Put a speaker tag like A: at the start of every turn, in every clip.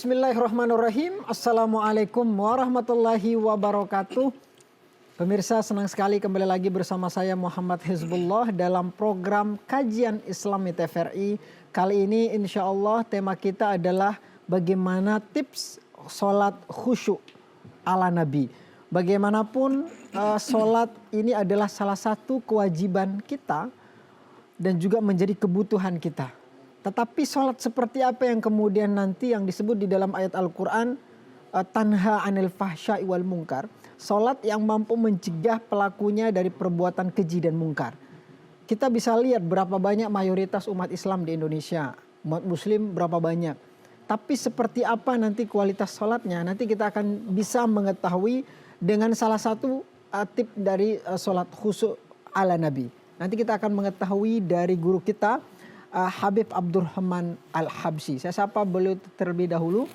A: Bismillahirrahmanirrahim. Assalamualaikum warahmatullahi wabarakatuh. Pemirsa, senang sekali kembali lagi bersama saya Muhammad Hizbullah dalam program Kajian Islami TVRI. Kali ini insya Allah tema kita adalah bagaimana tips sholat khusyuk ala Nabi. Bagaimanapun sholat ini adalah salah satu kewajiban kita dan juga menjadi kebutuhan kita. Tetapi sholat seperti apa yang kemudian nanti yang disebut di dalam ayat Al-Quran, tanha anil fahsya'i wal munkar. Sholat yang mampu mencegah pelakunya dari perbuatan keji dan mungkar. Kita bisa lihat berapa banyak mayoritas umat Islam di Indonesia. Umat Muslim berapa banyak. Tapi seperti apa nanti kualitas sholatnya, nanti kita akan bisa mengetahui dengan salah satu tip dari sholat khusyuk ala Nabi. Nanti kita akan mengetahui dari guru kita, Habib Abdurrahman Al-Habsyi. Saya sapa beliau terlebih dahulu.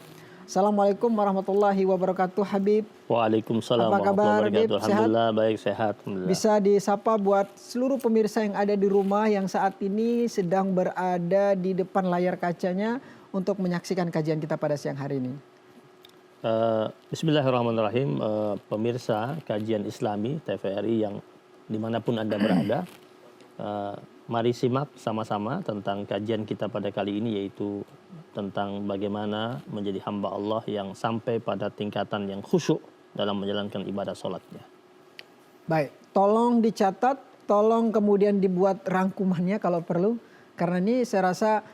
A: Assalamualaikum warahmatullahi wabarakatuh, Habib.
B: Waalaikumsalam
A: warahmatullahi wabarakatuh.
B: Alhamdulillah baik, sehat. Alhamdulillah.
A: Bisa disapa buat seluruh pemirsa yang ada di rumah yang saat ini sedang berada di depan layar kacanya untuk menyaksikan kajian kita pada siang hari ini.
B: Bismillahirrahmanirrahim. Pemirsa kajian Islami TVRI yang dimanapun Anda berada, mari simak sama-sama tentang kajian kita pada kali ini, yaitu tentang bagaimana menjadi hamba Allah yang sampai pada tingkatan yang khusyuk dalam menjalankan ibadah sholatnya.
A: Baik, tolong dicatat, tolong kemudian dibuat rangkumannya kalau perlu. Karena ini saya rasa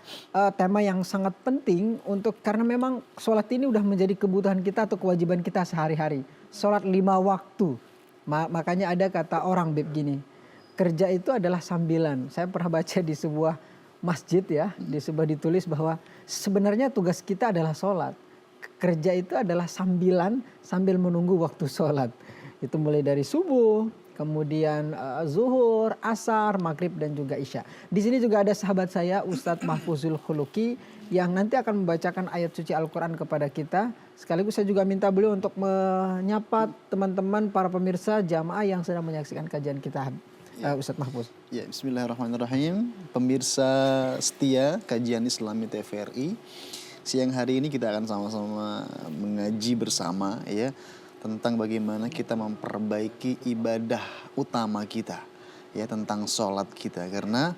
A: tema yang sangat penting karena memang sholat ini udah menjadi kebutuhan kita atau kewajiban kita sehari-hari. Sholat 5 waktu, makanya ada kata orang Beb gini, kerja itu adalah sambilan. Saya pernah baca di sebuah masjid ya, di sebuah ditulis bahwa sebenarnya tugas kita adalah sholat. Kerja itu adalah sambilan sambil menunggu waktu sholat. Itu mulai dari subuh, kemudian zuhur, asar, maghrib dan juga isya. Di sini juga ada sahabat saya Ustadz Mahfuzul Khuluki yang nanti akan membacakan ayat suci Al-Quran kepada kita. Sekaligus saya juga minta beliau untuk menyapa teman-teman para pemirsa jamaah yang sedang menyaksikan kajian kita. Ustadz Mahfuz.
C: Ya, bismillahirrahmanirrahim. Pemirsa setia kajian Islami TVRI. Siang hari ini kita akan sama-sama mengaji bersama ya tentang bagaimana kita memperbaiki ibadah utama kita. Ya, tentang sholat kita. Karena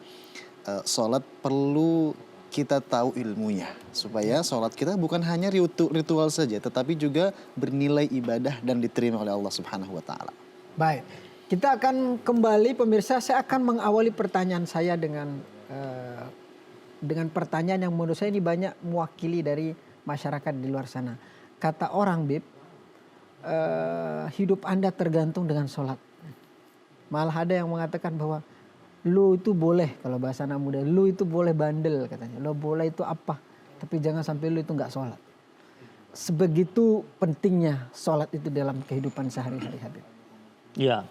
C: sholat perlu kita tahu ilmunya. Supaya sholat kita bukan hanya ritual saja, tetapi juga bernilai ibadah dan diterima oleh Allah Subhanahu wa Ta'ala.
A: Baik. Kita akan kembali pemirsa, saya akan mengawali pertanyaan saya dengan pertanyaan yang menurut saya ini banyak mewakili dari masyarakat di luar sana. Kata orang Bib, hidup Anda tergantung dengan sholat. Malah ada yang mengatakan bahwa lu itu boleh, kalau bahasa anak muda, lu itu boleh bandel katanya. Lu boleh itu apa, tapi jangan sampai lu itu gak sholat. Sebegitu pentingnya sholat itu dalam kehidupan sehari-hari Habib.
B: Ya.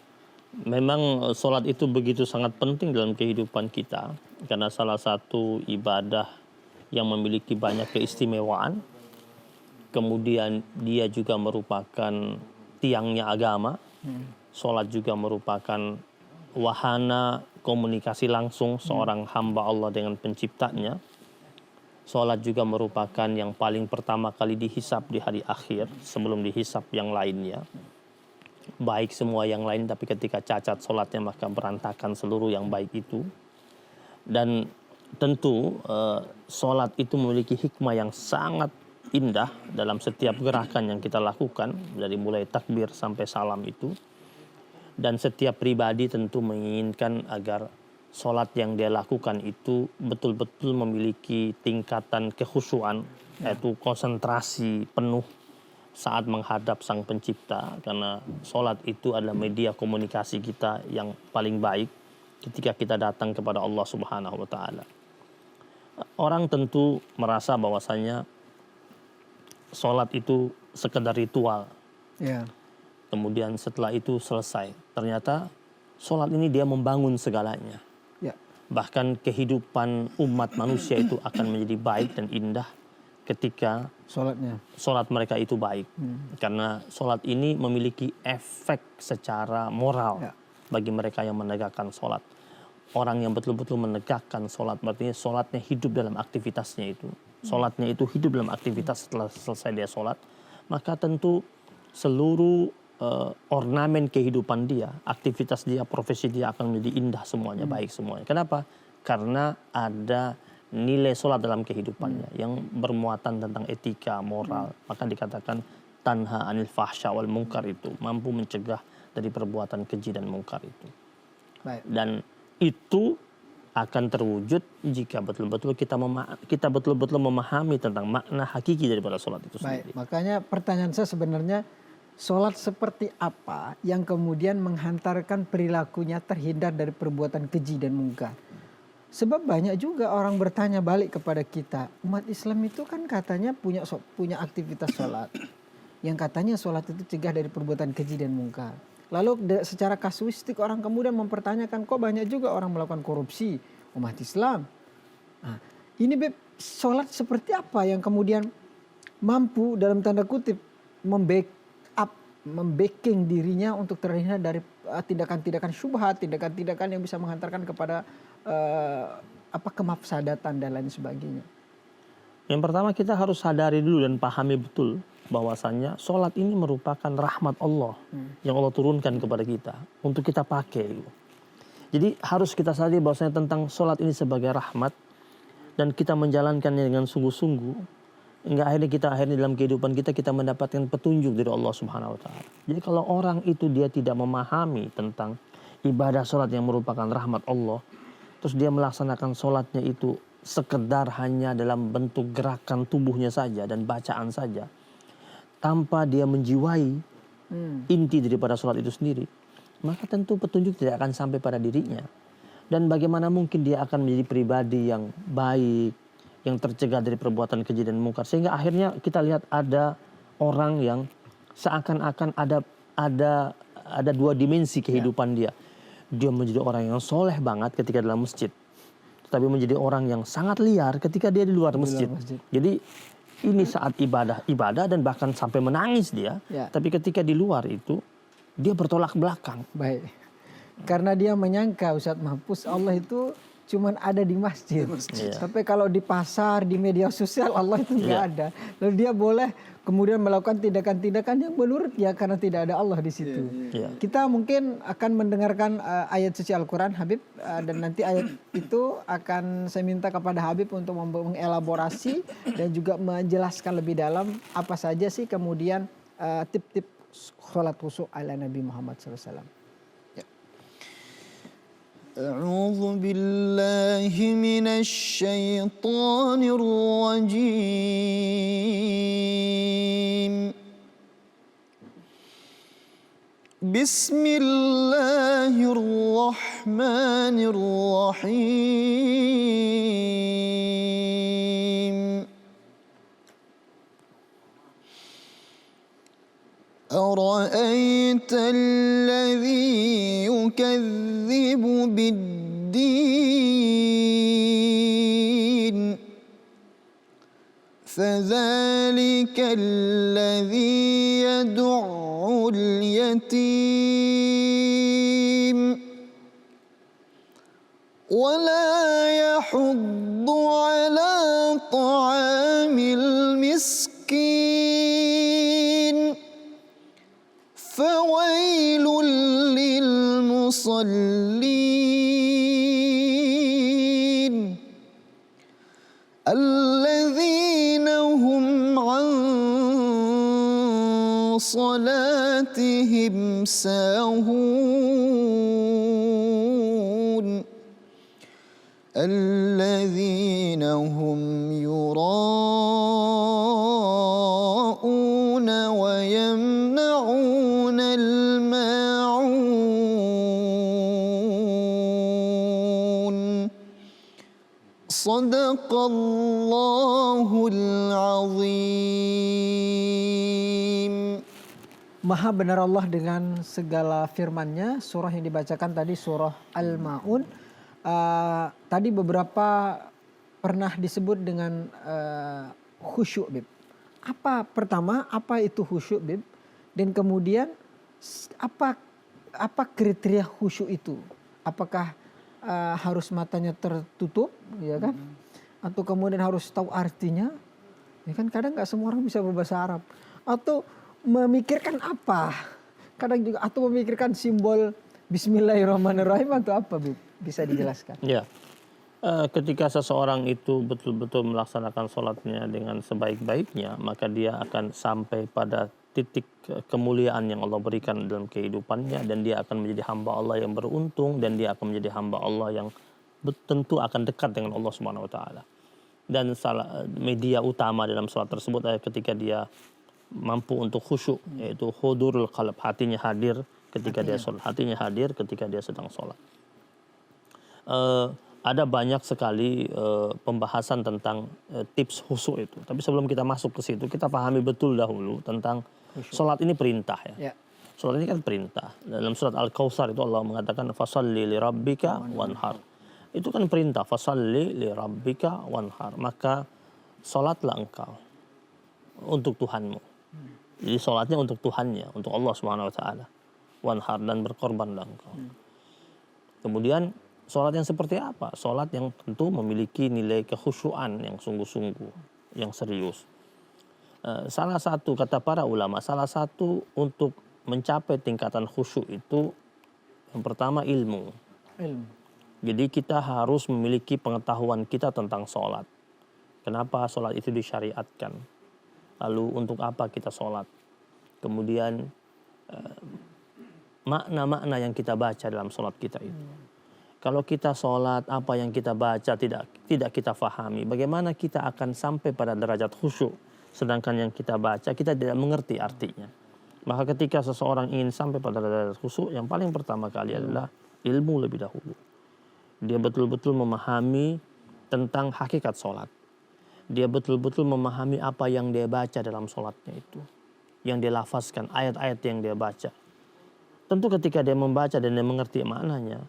B: Memang sholat itu begitu sangat penting dalam kehidupan kita. Karena salah satu ibadah yang memiliki banyak keistimewaan. Kemudian dia juga merupakan tiangnya agama. Sholat juga merupakan wahana komunikasi langsung seorang hamba Allah dengan penciptanya. Sholat juga merupakan yang paling pertama kali dihisap di hari akhir sebelum dihisap yang lainnya. Baik semua yang lain, tapi ketika cacat sholatnya maka berantakan seluruh yang baik itu. Dan tentu sholat itu memiliki hikmah yang sangat indah dalam setiap gerakan yang kita lakukan, dari mulai takbir sampai salam itu. Dan setiap pribadi tentu menginginkan agar sholat yang dia lakukan itu betul-betul memiliki tingkatan kekhusyuan, yaitu konsentrasi penuh saat menghadap Sang Pencipta, karena sholat itu adalah media komunikasi kita yang paling baik ketika kita datang kepada Allah Subhanahu wa Ta'ala. Orang tentu merasa bahwasanya sholat itu sekedar ritual.
A: Ya.
B: Kemudian setelah itu selesai. Ternyata sholat ini dia membangun segalanya.
A: Ya.
B: Bahkan kehidupan umat manusia itu akan menjadi baik dan indah ketika sholat mereka itu baik. Karena sholat ini memiliki efek secara moral bagi mereka yang menegakkan sholat. Orang yang betul-betul menegakkan sholat, berarti sholatnya hidup dalam aktivitasnya itu. sholatnya itu hidup dalam aktivitas setelah selesai dia sholat, maka tentu seluruh ornamen kehidupan dia, aktivitas dia, profesi dia akan menjadi indah semuanya, baik semuanya. Kenapa? Karena ada nilai sholat dalam kehidupannya yang bermuatan tentang etika, moral. Maka dikatakan tanha anil fahsya wal munkar, itu mampu mencegah dari perbuatan keji dan munkar itu.
A: Baik.
B: Dan itu akan terwujud jika betul-betul kita betul-betul memahami tentang makna hakiki daripada sholat itu sendiri.
A: Baik, makanya pertanyaan saya sebenarnya, sholat seperti apa yang kemudian menghantarkan perilakunya terhindar dari perbuatan keji dan mungkar? Sebab banyak juga orang bertanya balik kepada kita, umat Islam itu kan katanya punya aktivitas sholat, yang katanya sholat itu cegah dari perbuatan keji dan mungkar. Lalu secara kasuistik orang kemudian mempertanyakan, kok banyak juga orang melakukan korupsi umat Islam. Nah, ini sholat seperti apa yang kemudian mampu dalam tanda kutip membacking dirinya untuk terhindar dari tindakan-tindakan syubhat, tindakan-tindakan yang bisa menghantarkan kepada kemafsadatan dan lain sebagainya.
B: Yang pertama kita harus sadari dulu dan pahami betul bahwasannya sholat ini merupakan rahmat Allah yang Allah turunkan kepada kita untuk kita pakai. Jadi harus kita sadari bahwasanya tentang sholat ini sebagai rahmat dan kita menjalankannya dengan sungguh-sungguh, hingga akhirnya dalam kehidupan kita mendapatkan petunjuk dari Allah Subhanahu Wa Taala. Jadi kalau orang itu dia tidak memahami tentang ibadah sholat yang merupakan rahmat Allah, terus dia melaksanakan sholatnya itu sekedar hanya dalam bentuk gerakan tubuhnya saja dan bacaan saja, tanpa dia menjiwai inti daripada sholat itu sendiri, maka tentu petunjuk tidak akan sampai pada dirinya. Dan bagaimana mungkin dia akan menjadi pribadi yang baik, yang tercegah dari perbuatan keji dan mungkar. Sehingga akhirnya kita lihat ada orang yang seakan-akan ada dua dimensi kehidupan dia. Dia menjadi orang yang soleh banget ketika dalam masjid, tetapi menjadi orang yang sangat liar ketika dia di luar masjid. Jadi ini saat ibadah dan bahkan sampai menangis dia.
A: Ya.
B: Tapi ketika di luar itu dia bertolak belakang.
A: Baik. Karena dia menyangka Ustadz Mahfuz Allah itu cuman ada di masjid. Tapi kalau di pasar, di media sosial Allah itu nggak ada. Lalu dia boleh kemudian melakukan tindakan-tindakan yang menurut dia karena tidak ada Allah di situ. Kita mungkin akan mendengarkan ayat suci Al-Quran Habib, dan nanti ayat itu akan saya minta kepada Habib untuk mengelaborasi dan juga menjelaskan lebih dalam apa saja sih kemudian tip-tip sholat khusyuk ala Nabi Muhammad SAW.
C: أعوذ بالله من الشيطان الرجيم بسم الله الرحمن الرحيم أرأيت الذي يكذب بالدين فذلك الذي يدع اليتيم ولا يحض على طعام المسكين فويل للمصلين الذين هم عن صلاتهم ساهون الذين هم يراءون ويمنعون الماعون صدق الله العظيم.
A: Maha benar Allah dengan segala firman-Nya. Surah yang dibacakan tadi surah Al-Ma'un. Tadi beberapa pernah disebut dengan khusyuk, Bib. Pertama, apa itu khusyuk, Bib? Dan kemudian apa kriteria khusyuk itu? Apakah harus matanya tertutup, ya kan? atau kemudian harus tahu artinya. Ya kan kadang nggak semua orang bisa berbahasa Arab. Atau memikirkan apa? Kadang juga atau memikirkan simbol Bismillahirrahmanirrahim atau apa, Bib? Bisa dijelaskan?
B: Ya, ketika seseorang itu betul-betul melaksanakan sholatnya dengan sebaik-baiknya, maka dia akan sampai pada titik kemuliaan yang Allah berikan dalam kehidupannya, dan dia akan menjadi hamba Allah yang beruntung, dan dia akan menjadi hamba Allah yang tentu akan dekat dengan Allah Subhanahu wa taala. Dan media utama dalam sholat tersebut adalah ketika dia mampu untuk khusyuk, yaitu hudurul qalb, hatinya hadir ketika dia sholat, hatinya hadir ketika dia sedang sholat. Ada banyak sekali pembahasan tentang tips khusyuk itu. Tapi sebelum kita masuk ke situ, kita pahami betul dahulu tentang sholat ini perintah ya. Sholat ini kan perintah. Dalam surat Al-Kautsar itu Allah mengatakan fasalli li rabbika wanhar. Itu kan perintah, fasalli li rabbika wanhar. Maka sholatlah engkau untuk Tuhanmu. Jadi sholatnya untuk Tuhannya, untuk Allah Subhanahu wa taala. Wanhar, dan berkorbanlah engkau. Kemudian sholat yang seperti apa? Sholat yang tentu memiliki nilai kekhusyuan yang sungguh-sungguh, yang serius. Salah satu kata para ulama, salah satu untuk mencapai tingkatan khusyuk itu yang pertama ilmu. Jadi kita harus memiliki pengetahuan kita tentang sholat. Kenapa sholat itu disyariatkan? Lalu untuk apa kita sholat? Kemudian makna-makna yang kita baca dalam sholat kita itu. Kalau kita sholat, apa yang kita baca tidak kita fahami, bagaimana kita akan sampai pada derajat khusyuk? Sedangkan yang kita baca kita tidak mengerti artinya. Maka ketika seseorang ingin sampai pada derajat khusyuk, yang paling pertama kali adalah ilmu lebih dahulu. Dia betul-betul memahami tentang hakikat sholat. Dia betul-betul memahami apa yang dia baca dalam sholatnya itu. Yang dia lafazkan, ayat-ayat yang dia baca. Tentu ketika dia membaca dan dia mengerti maknanya,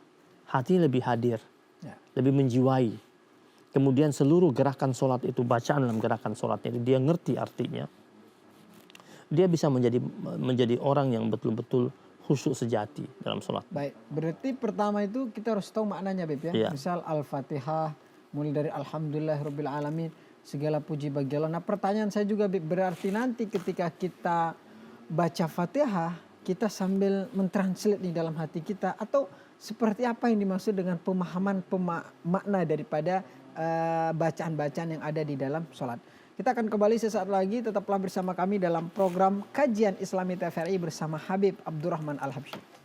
B: hatinya lebih hadir, lebih menjiwai. Kemudian seluruh gerakan sholat itu, bacaan dalam gerakan sholatnya itu, dia ngerti artinya. Dia bisa menjadi orang yang betul-betul khusyuk sejati dalam sholat.
A: Baik, berarti pertama itu kita harus tahu maknanya, Beb ya. Misal Al-Fatihah, mulai dari Alhamdulillahirabbil alamin, segala puji bagi Allah. Nah, pertanyaan saya juga, Beb, berarti nanti ketika kita baca Fatihah, kita sambil mentranslate di dalam hati kita, atau seperti apa yang dimaksud dengan pemahaman makna daripada bacaan-bacaan yang ada di dalam sholat. Kita akan kembali sesaat lagi, tetaplah bersama kami dalam program Kajian Islami TVRI bersama Habib Abdurrahman Al-Habsyi.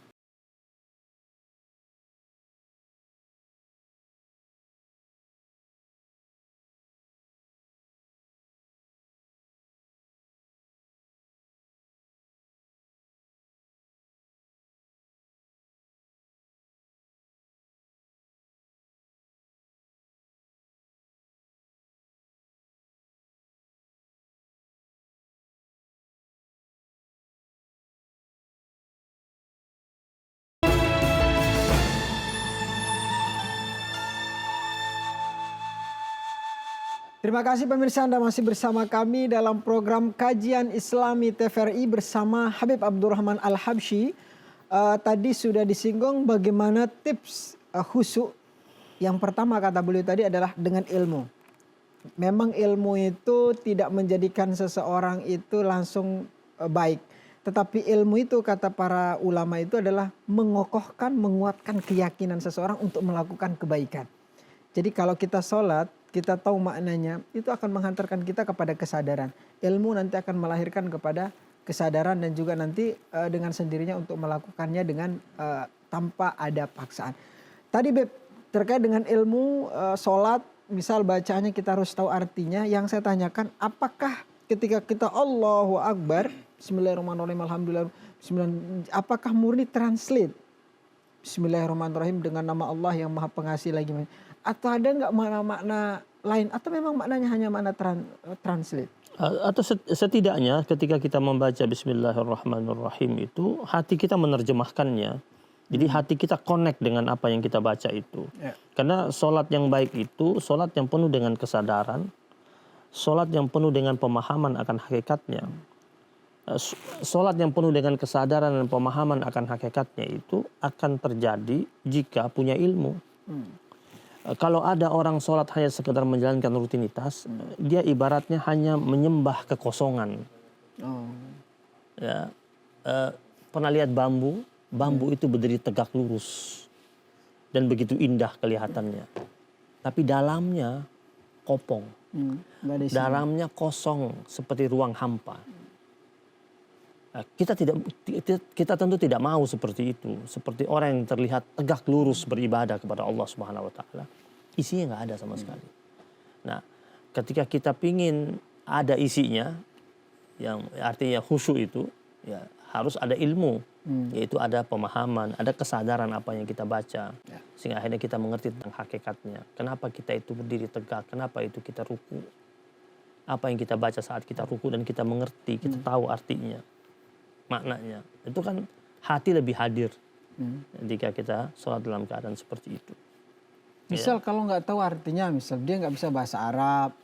A: Terima kasih pemirsa, Anda masih bersama kami dalam program Kajian Islami TVRI bersama Habib Abdurrahman Al-Habsyi. Tadi sudah disinggung bagaimana tips khusyuk. Yang pertama kata beliau tadi adalah dengan ilmu. Memang ilmu itu tidak menjadikan seseorang itu langsung baik. Tetapi ilmu itu kata para ulama itu adalah mengokohkan, menguatkan keyakinan seseorang untuk melakukan kebaikan. Jadi kalau kita sholat, kita tahu maknanya, itu akan menghantarkan kita kepada kesadaran. Ilmu nanti akan melahirkan kepada kesadaran dan juga nanti dengan sendirinya untuk melakukannya dengan tanpa ada paksaan. Tadi Beb, terkait dengan ilmu sholat, misal bacaannya kita harus tahu artinya. Yang saya tanyakan, apakah ketika kita Allahu Akbar, Bismillahirrahmanirrahim, Alhamdulillah, apakah murni translate Bismillahirrahmanirrahim dengan nama Allah yang Maha Pengasih lagi? Atau ada nggak makna-makna lain? Atau memang maknanya hanya makna translate?
B: Atau setidaknya ketika kita membaca Bismillahirrahmanirrahim itu, hati kita menerjemahkannya. Jadi hati kita connect dengan apa yang kita baca itu. Karena sholat yang baik itu, sholat yang penuh dengan kesadaran, sholat yang penuh dengan pemahaman akan hakikatnya. Sholat yang penuh dengan kesadaran dan pemahaman akan hakikatnya itu akan terjadi jika punya ilmu. Kalau ada orang sholat hanya sekedar menjalankan rutinitas, dia ibaratnya hanya menyembah kekosongan.
A: Oh.
B: Ya, pernah lihat bambu? Bambu itu berdiri tegak lurus dan begitu indah kelihatannya. Tapi dalamnya kopong,
A: Nggak ada isinya.
B: dalamnya kosong seperti ruang hampa. Nah, kita tentu tidak mau seperti itu, seperti orang yang terlihat tegak lurus beribadah kepada Allah Subhanahu Wa Taala, isinya nggak ada sama sekali. Nah, ketika kita pingin ada isinya, yang artinya khusyuk itu, ya harus ada ilmu, yaitu ada pemahaman, ada kesadaran apa yang kita baca, sehingga akhirnya kita mengerti tentang hakikatnya. Kenapa kita itu berdiri tegak, kenapa itu kita ruku, apa yang kita baca saat kita ruku dan kita mengerti, kita tahu artinya, maknanya. Itu kan hati lebih hadir ketika kita sholat dalam keadaan seperti itu.
A: Misal kalau nggak tahu artinya, misal dia nggak bisa bahasa Arab,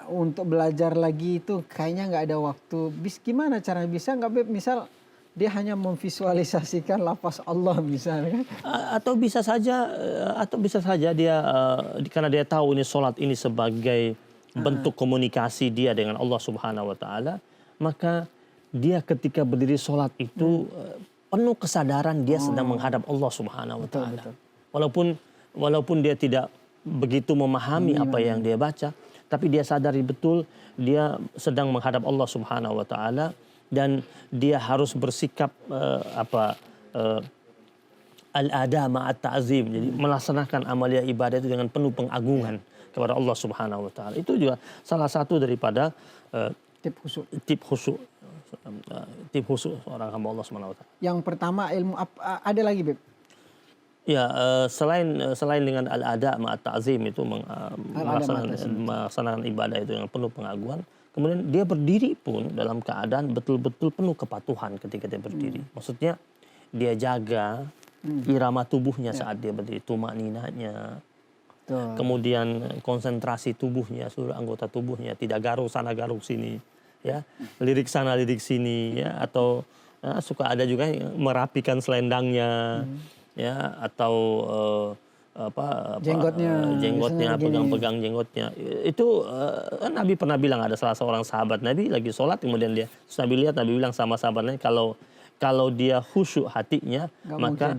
A: untuk belajar lagi itu kayaknya nggak ada waktu. Gimana caranya bisa nggak Beb? Misal dia hanya memvisualisasikan lafaz Allah misalnya kan?
B: Atau bisa saja dia karena dia tahu ini sholat ini sebagai bentuk komunikasi dia dengan Allah Subhanahu Wa Taala, maka dia ketika berdiri sholat itu penuh kesadaran dia sedang menghadap Allah Subhanahu Wa Taala. Walaupun dia tidak begitu memahami apa yang dia baca, tapi dia sadari betul dia sedang menghadap Allah Subhanahu Wa Taala dan dia harus bersikap al-ada ma'at ta'zim, jadi melaksanakan amalia ibadah itu dengan penuh pengagungan kepada Allah Subhanahu Wa Taala. Itu juga salah satu daripada tip khusyuk seorang hamba Allah Subhanahu Wa Taala.
A: Yang pertama ilmu ada lagi Beb?
B: Ya, selain dengan al-ada ma'at ta'zim itu melaksanakan ibadah itu dengan penuh pengagungan, kemudian dia berdiri pun dalam keadaan betul-betul penuh kepatuhan ketika dia berdiri. Maksudnya dia jaga irama tubuhnya saat dia berdiri, tumakninanya. Kemudian konsentrasi tubuhnya, seluruh anggota tubuhnya, tidak garuk sana garuk sini, ya, lirik sana lirik sini, ya, atau suka ada juga yang merapikan selendangnya, ya, atau jenggotnya pegang-pegang jenggotnya. Itu kan Nabi pernah bilang, ada salah seorang sahabat Nabi lagi sholat, kemudian Nabi bilang sama sahabatnya, kalau dia khusyuk hatinya, maka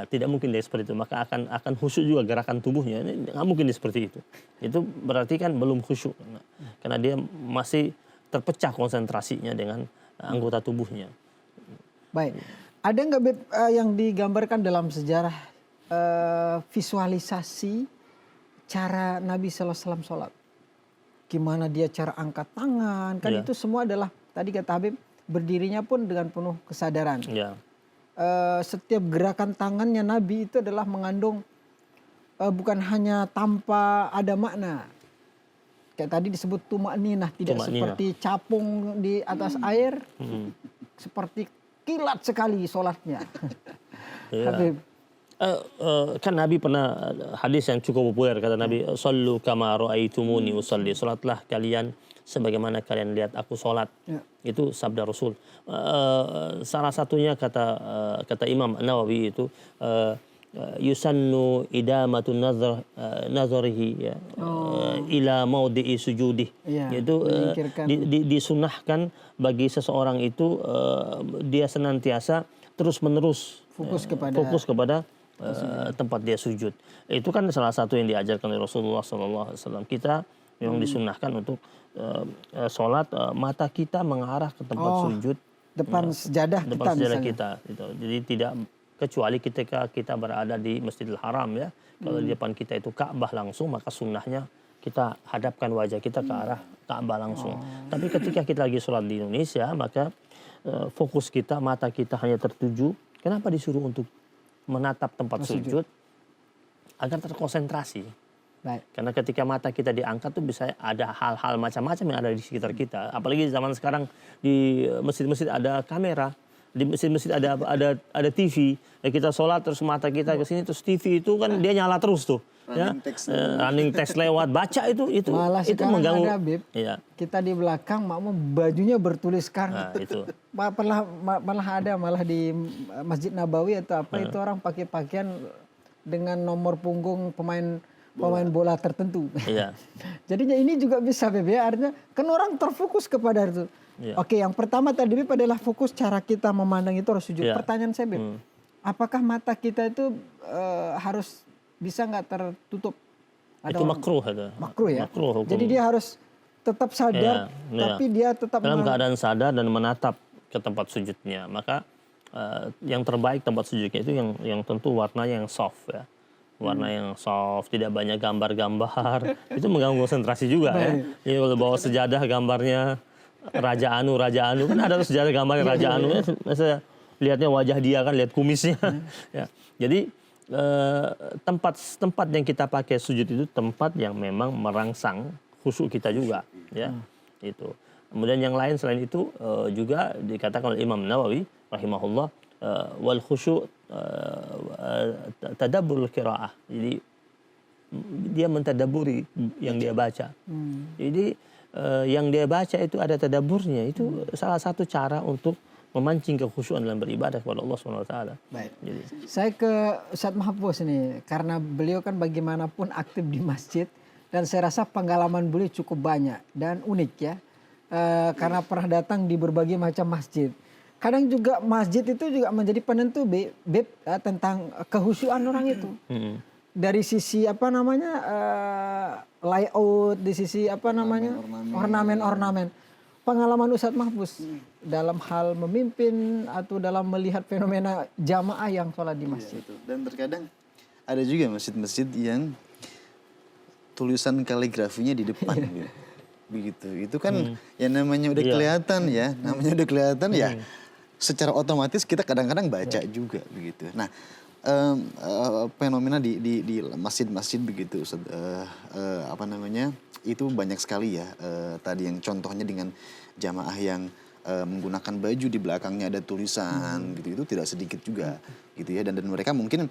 B: tidak mungkin dia seperti itu. Maka akan khusyuk juga gerakan tubuhnya. Nggak mungkin dia seperti itu. Itu berarti kan belum khusyuk. Karena dia masih terpecah konsentrasinya dengan anggota tubuhnya.
A: Baik. Ada nggak Beb yang digambarkan dalam sejarah visualisasi cara Nabi SAW sholat? Gimana dia cara angkat tangan? Kan itu semua adalah, tadi kata Habib, berdirinya pun dengan penuh kesadaran. Setiap gerakan tangannya Nabi itu adalah mengandung bukan hanya tanpa ada makna. Kayak tadi disebut tumakninah, tidak seperti capung di atas air, seperti kilat sekali sholatnya. Habib.
B: Kan Nabi pernah hadis yang cukup populer, kata Nabi, "Shallu kama ra'aitumuni usalli." Salatlah kalian sebagaimana kalian lihat aku sholat. Itu sabda Rasul. Salah satunya kata Imam Nawawi itu yusannu idamatun nazarihi, ya, ila maudhi'i sujudih. Yaitu disunahkan bagi seseorang itu dia senantiasa terus-menerus fokus kepada tempat dia sujud. Itu kan salah satu yang diajarkan oleh Rasulullah SAW. Kita memang disunahkan untuk sholat, mata kita mengarah ke tempat sujud,
A: depan sejadah
B: kita. Gitu. Jadi tidak kecuali ketika kita berada di Masjidil Haram, ya. Kalau di depan kita itu Ka'bah langsung, maka sunnahnya kita hadapkan wajah kita ke arah Ka'bah langsung. Tapi ketika kita lagi sholat di Indonesia, maka fokus kita, mata kita hanya tertuju. Kenapa disuruh untuk menatap tempat sujud? Agar terkonsentrasi.
A: Baik.
B: Karena ketika mata kita diangkat tuh bisa ada hal-hal macam-macam yang ada di sekitar kita. Apalagi zaman sekarang di masjid-masjid ada kamera, di masjid-masjid ada TV. Ya, kita sholat terus mata kita ke sini, terus TV itu kan dia nyala terus tuh. Running text lewat, baca itu
A: malah
B: itu mengganggu.
A: ada, Bib.
B: Ya.
A: Kita di belakang makmum bajunya bertuliskan.
B: Nah, itu.
A: malah di Masjid Nabawi atau apa itu orang pakai pakaian dengan nomor punggung pemain bola tertentu.
B: Iya.
A: Jadinya ini juga bisa Beb ya, artinya kan orang terfokus kepada itu.
B: Iya.
A: Oke, yang pertama tadi Beb adalah fokus cara kita memandang itu harus sujud.
B: Iya.
A: Pertanyaan saya Beb, apakah mata kita itu harus bisa nggak tertutup?
B: Itu makruh itu.
A: Makruh ya.
B: Makruh hukum.
A: Jadi dia harus tetap sadar,
B: Iya,
A: tapi dia tetap
B: dalam keadaan sadar dan menatap ke tempat sujudnya. Maka yang terbaik tempat sujudnya itu yang tentu warnanya yang soft ya. Warna yang soft, tidak banyak gambar-gambar. Itu mengganggu konsentrasi juga ya. Jadi kalau bawa sejadah gambarnya Raja Anu kan ada tuh sejadah gambarnya Raja Anu. Saya lihatnya wajah dia kan, lihat kumisnya. Ya. Jadi tempat yang kita pakai sujud itu tempat yang memang merangsang khusyuk kita juga, ya. Itu. Kemudian yang lain selain itu juga dikatakan oleh Imam Nawawi rahimahullah, wal khusyuk tadabbur qiraah. Jadi dia mentadaburi yang dia baca. Jadi yang dia baca itu ada tadabburnya. Itu salah satu cara untuk memancing kekhusyuan dalam beribadah kepada Allah SWT.
A: Baik.
B: Jadi,
A: Saya ke Ustadz Mahfuz nih, karena beliau kan bagaimanapun aktif di masjid dan saya rasa pengalaman beliau cukup banyak dan unik ya, karena pernah datang di berbagai macam masjid. Kadang juga masjid itu juga menjadi penentu Beb tentang kehusyuan orang itu. Dari sisi apa namanya layout, di sisi apa namanya ornamen. Pengalaman Ustadz Mahfuz dalam hal memimpin atau dalam melihat fenomena jamaah yang sholat di masjid.
C: Iya, dan terkadang ada juga masjid-masjid yang tulisan kaligrafinya di depan gitu. Begitu. Itu kan yang namanya udah kelihatan ya, secara otomatis kita kadang-kadang baca juga begitu. Nah, fenomena di masjid-masjid begitu, apa namanya, itu banyak sekali ya. Tadi yang contohnya dengan jamaah yang menggunakan baju di belakangnya ada tulisan gitu, itu tidak sedikit juga gitu ya. Dan mereka mungkin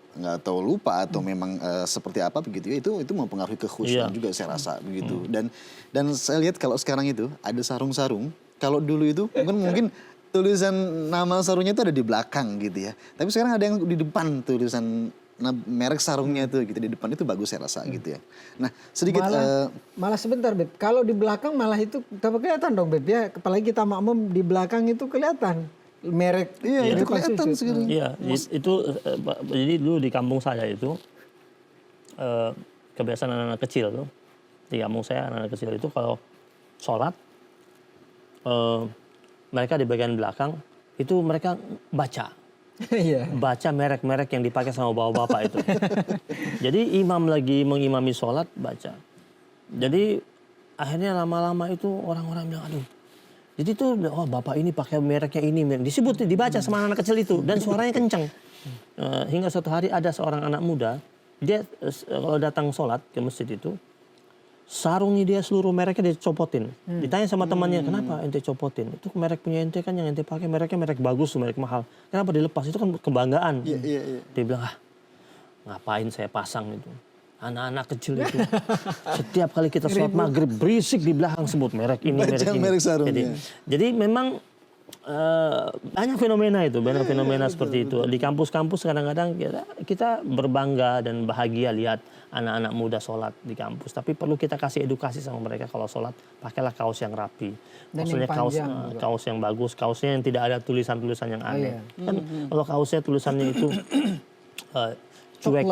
C: nggak tahu lupa atau memang seperti apa begitu ya, itu mempengaruhi kekhusyuan juga saya rasa begitu. Dan saya lihat kalau sekarang itu ada sarung-sarung. Kalau dulu itu mungkin tulisan nama sarungnya itu ada di belakang gitu ya. Tapi sekarang ada yang di depan tulisan merek sarungnya itu gitu, di depan itu bagus saya rasa gitu ya. Nah, sedikit
A: malah sebentar Beb, kalau di belakang malah itu kelihatan dong Beb ya, apalagi kita makmum di belakang itu kelihatan merek.
C: Iya, itu kelihatan sekarang.
B: Iya, itu jadi dulu di kampung saya itu kebiasaan anak-anak kecil tuh. Di kampung saya anak-anak kecil itu kalau sholat mereka di bagian belakang itu mereka baca merek-merek yang dipakai sama bapak-bapak itu. Jadi imam lagi mengimami sholat baca. Jadi akhirnya lama-lama itu orang-orang bilang aduh. Jadi tuh bapak ini pakai mereknya ini, disebut dibaca sama anak kecil itu dan suaranya kencang. Hingga suatu hari ada seorang anak muda, dia kalau datang sholat ke masjid itu sarungnya dia seluruh mereknya dia copotin. Ditanya sama temannya, kenapa ente copotin? Itu merek punya ente kan, yang ente pakai mereknya merek bagus, merek mahal. Kenapa dilepas? Itu kan kebanggaan.
C: Iya.
B: Dia bilang, ngapain saya pasang itu? Anak-anak kecil itu. Setiap kali kita sholat maghrib berisik di belakang sebut merek ini, merek ini.
C: Merek sarungnya.
B: Jadi memang banyak fenomena itu, banyak fenomena seperti itu. Di kampus-kampus kadang-kadang kita berbangga dan bahagia lihat anak-anak muda sholat di kampus. Tapi perlu kita kasih edukasi sama mereka, kalau sholat pakailah kaos yang rapi. Maksudnya kaos yang bagus, kaosnya yang tidak ada tulisan-tulisan yang aneh. Kan kalau kaosnya tulisannya itu cuek,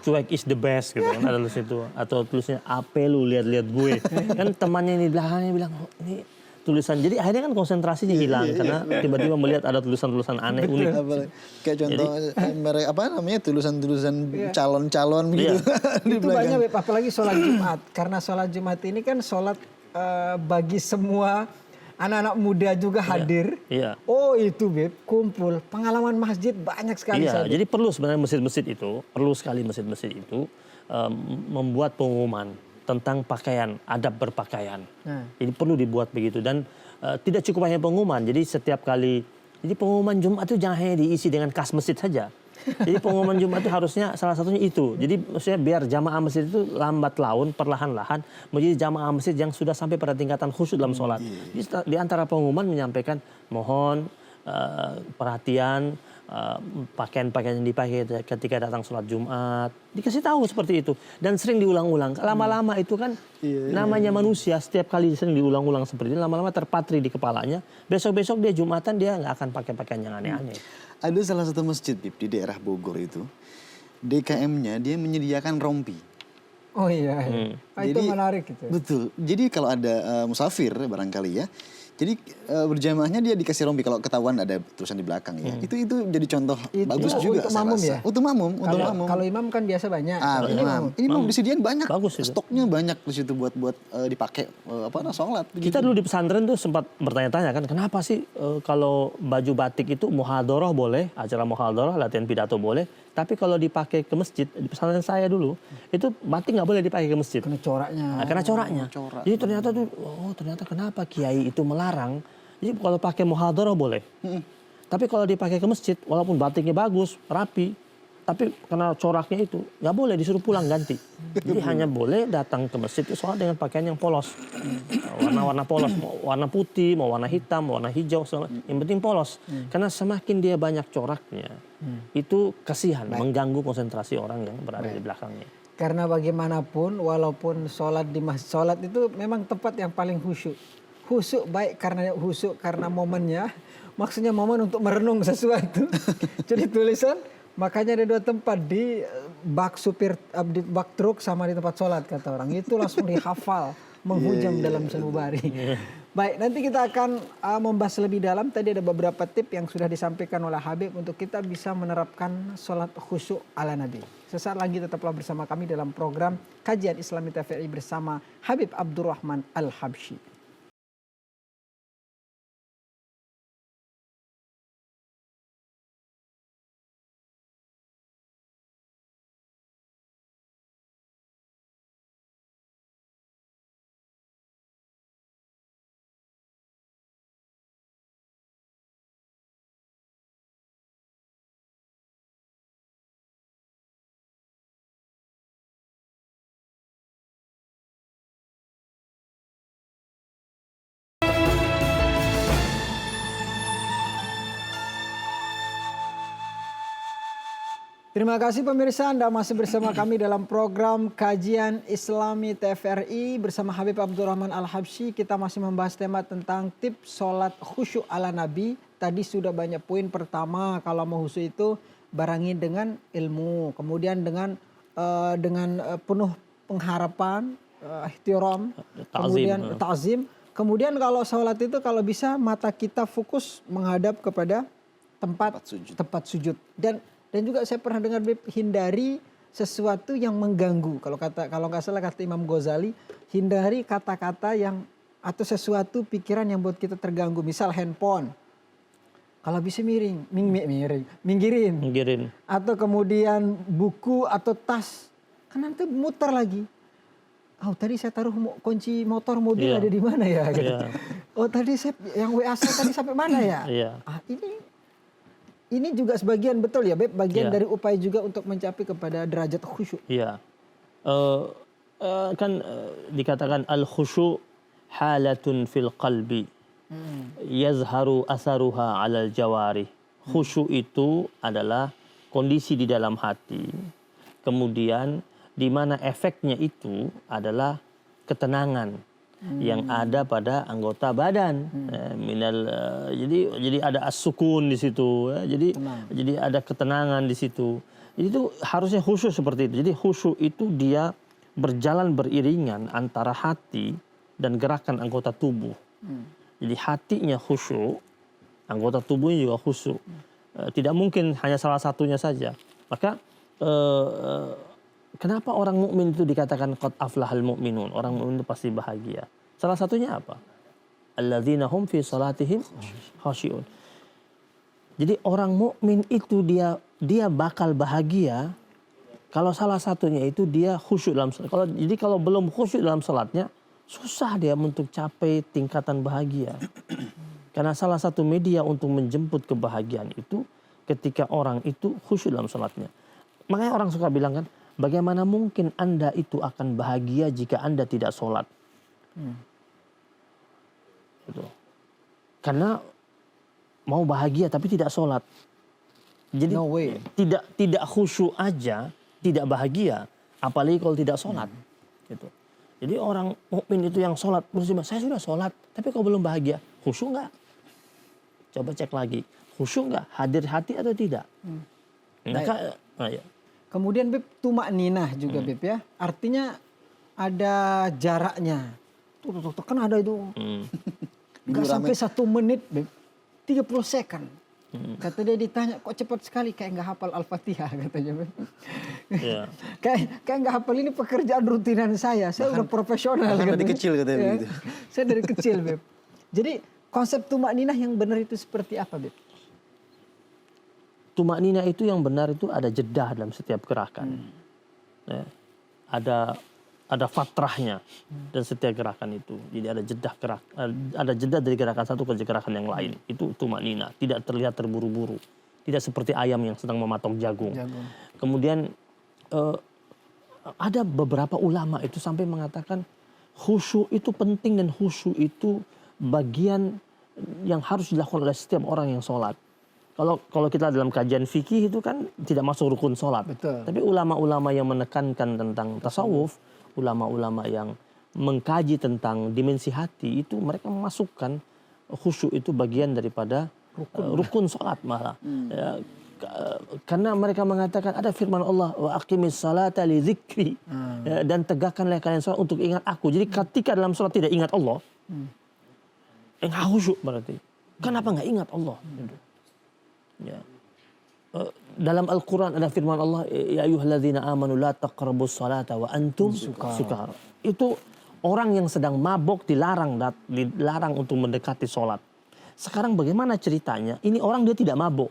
B: cuek is the best gitu kan, ada tulis itu. Atau tulisnya apa lu lihat-lihat gue. Kan temannya ini belakangnya bilang, oh, ini tulisan. Jadi akhirnya kan konsentrasinya hilang karena tiba-tiba melihat ada tulisan-tulisan aneh unik.
C: Kayak contoh merek apa namanya, tulisan-tulisan calon-calon gitu.
A: Itu banyak Beb, apalagi sholat Jumat. Karena sholat Jumat ini kan sholat bagi semua anak-anak muda juga hadir.
B: Iya.
A: Oh itu Beb, kumpul. Pengalaman masjid banyak sekali.
B: Iya, jadi perlu sebenarnya masjid-masjid itu, membuat pengumuman tentang pakaian, adab berpakaian. Jadi perlu dibuat begitu, dan tidak cukup hanya pengumuman. Jadi setiap kali, jadi pengumuman Jumat itu jangan hanya diisi dengan kas masjid saja. Jadi pengumuman Jumat itu harusnya salah satunya itu. Jadi maksudnya biar jamaah masjid itu lambat laun, perlahan-lahan menjadi jamaah masjid yang sudah sampai pada tingkatan khusyuk dalam sholat. Di antara pengumuman menyampaikan mohon perhatian pakaian-pakaian yang dipakai ketika datang sholat Jumat. Dikasih tahu seperti itu. Dan sering diulang-ulang. Lama-lama itu kan namanya manusia, setiap kali sering diulang-ulang seperti ini, lama-lama terpatri di kepalanya. Besok-besok dia Jumatan, dia nggak akan pakai pakaian yang aneh-aneh.
C: Ada salah satu masjid Bib, di daerah Bogor itu, DKM-nya dia menyediakan rompi.
A: Oh iya, itu menarik gitu.
C: Betul. Jadi kalau ada musafir barangkali ya, jadi berjamaahnya dia dikasih rompi kalau ketahuan ada tulisan di belakang ya. Itu jadi contoh bagus juga
A: untuk
C: saya
A: makmum
C: rasa.
A: ya?
C: Untuk makmum, untuk makmum.
A: Kalau imam kan biasa banyak.
C: Ini mau disediain banyak.
B: Bagus itu.
C: Stoknya banyak di situ buat dipakai sholat.
B: Kita dulu di pesantren tuh sempat bertanya-tanya kan, kenapa sih kalau baju batik itu muhadharah boleh, acara muhadharah, latihan pidato boleh, tapi kalau dipakai ke masjid, di pesantren saya dulu, itu batik nggak boleh dipakai ke masjid.
A: Kena coraknya.
B: Nah, karena coraknya. Jadi ternyata tuh, ternyata kenapa kiai itu melarang? Jadi kalau pakai muhadharah boleh. Tapi kalau dipakai ke masjid, walaupun batiknya bagus, rapi, tapi karena coraknya itu nggak boleh, disuruh pulang ganti. Jadi hanya boleh datang ke masjid itu sholat dengan pakaian yang polos, warna-warna polos, mau warna putih, mau warna hitam, mau warna hijau, yang penting polos. Karena semakin dia banyak coraknya, itu kasihan, mengganggu konsentrasi orang yang berada di belakangnya.
A: Karena bagaimanapun, walaupun sholat di masjid, sholat itu memang tempat yang paling khusyuk. Khusyuk baik karena momennya, maksudnya momen untuk merenung sesuatu. Jadi tulisan, makanya ada 2 tempat, di bak supir, di bak truk sama di tempat sholat kata orang. Itu langsung dihafal, menghujam dalam sanubari. Baik, nanti kita akan membahas lebih dalam. Tadi ada beberapa tips yang sudah disampaikan oleh Habib untuk kita bisa menerapkan sholat khusyuk ala Nabi. Sesaat lagi tetaplah bersama kami dalam program Kajian Islami TVRI bersama Habib Abdurrahman Al-Habsyi. Terima kasih pemirsa, Anda masih bersama kami dalam program Kajian Islami TVRI bersama Habib Abdurrahman Al-Habsyi. Kita masih membahas tema tentang tips sholat khusyuk ala Nabi. Tadi sudah banyak poin. Pertama, kalau mau khusyuk itu barengi dengan ilmu, kemudian dengan penuh pengharapan, ihtiram, kemudian ta'zim. Kemudian kalau sholat itu kalau bisa mata kita fokus menghadap kepada tempat sujud. Dan juga saya pernah dengar, hindari sesuatu yang mengganggu. Kalau nggak salah kata Imam Ghazali, hindari kata-kata yang atau sesuatu pikiran yang buat kita terganggu. Misal handphone, kalau bisa minggirin. Atau kemudian buku atau tas, kan nanti muter lagi. Oh tadi saya taruh kunci motor mobil ada di mana ya? Oh tadi saya yang WA saya tadi sampai mana ya? Ini juga sebagian betul ya Beb, bagian dari upaya juga untuk mencapai kepada derajat khusyuk. Iya.
B: Dikatakan al-khusyuk halatun fil qalbi. Yazharu asaruha 'alal jawari. Khusyuk itu adalah kondisi di dalam hati. Kemudian di mana efeknya itu adalah ketenangan yang ada pada anggota badan. Jadi ada as-sukun di situ ya. Jadi ada ketenangan di situ. Jadi itu harusnya khusyuk seperti itu. Jadi khusyuk itu dia berjalan beriringan antara hati dan gerakan anggota tubuh. Jadi hatinya khusyuk, anggota tubuhnya juga khusyuk. Tidak mungkin hanya salah satunya saja. Maka kenapa orang mukmin itu dikatakan qad aflahal mu'minun? Orang mukmin itu pasti bahagia. Salah satunya apa? Alladzina hum fi salatihim khashi'un. Jadi orang mukmin itu dia bakal bahagia kalau salah satunya itu dia khusyuk dalam salat. Kalau belum khusyuk dalam salatnya, susah dia untuk capai tingkatan bahagia. Karena salah satu media untuk menjemput kebahagiaan itu ketika orang itu khusyuk dalam salatnya. Makanya orang suka bilang kan, bagaimana mungkin Anda itu akan bahagia jika Anda tidak sholat? Gitu. Karena mau bahagia tapi tidak sholat. Jadi
A: No way.
B: tidak khusyuk aja, tidak bahagia, apalagi kalau tidak sholat. Gitu. Jadi orang mukmin itu yang sholat, saya sudah sholat, tapi kalau belum bahagia, khusyuk nggak? Coba cek lagi, khusyuk nggak? Hadir hati atau tidak? Maka, ya.
A: Kemudian Beb, tumak ninah juga Beb ya. Artinya ada jaraknya. Tuh, kan ada itu. Nggak sampai 1 menit Beb. 30 second. Kata dia ditanya, kok cepat sekali? Kayak nggak hafal Al-Fatihah katanya Beb.
B: Ya.
A: kayak nggak hafal, ini pekerjaan rutinan saya. Saya udah profesional.
C: bahkan dari
A: katanya.
C: kecil katanya
A: Ya.
C: begitu.
A: Saya dari kecil Beb. Jadi konsep tumak ninah yang benar itu seperti apa Beb?
B: Tumak-ninah itu yang benar itu ada jedah dalam setiap gerakan. Ya. Ada fatrahnya dan setiap gerakan itu. Jadi ada jeda dari gerakan satu ke gerakan yang lain. Itu tumak-ninah, tidak terlihat terburu-buru. Tidak seperti ayam yang sedang mematok jagung. Kemudian ada beberapa ulama itu sampai mengatakan khusyuk itu penting dan khusyuk itu bagian yang harus dilakukan oleh setiap orang yang sholat. Kalau kita dalam kajian fikih itu kan tidak masuk rukun sholat.
A: Betul.
B: Tapi ulama-ulama yang menekankan tentang tasawuf, ulama-ulama yang mengkaji tentang dimensi hati itu mereka memasukkan khusyuk itu bagian daripada rukun sholat malah. Ya, karena mereka mengatakan ada firman Allah wa aqimis salata li dzikri, ya, dan tegakkanlah kalian sholat untuk ingat aku. Jadi ketika dalam sholat tidak ingat Allah, nggak khusyuk berarti. Kenapa nggak ingat Allah? Ya. Dalam Al-Quran ada firman Allah, ya ayyuhalladzina amanu la taqrabus salata wa antum sukara. Itu orang yang sedang mabok dilarang untuk mendekati sholat. Sekarang bagaimana ceritanya? Ini orang dia tidak mabok,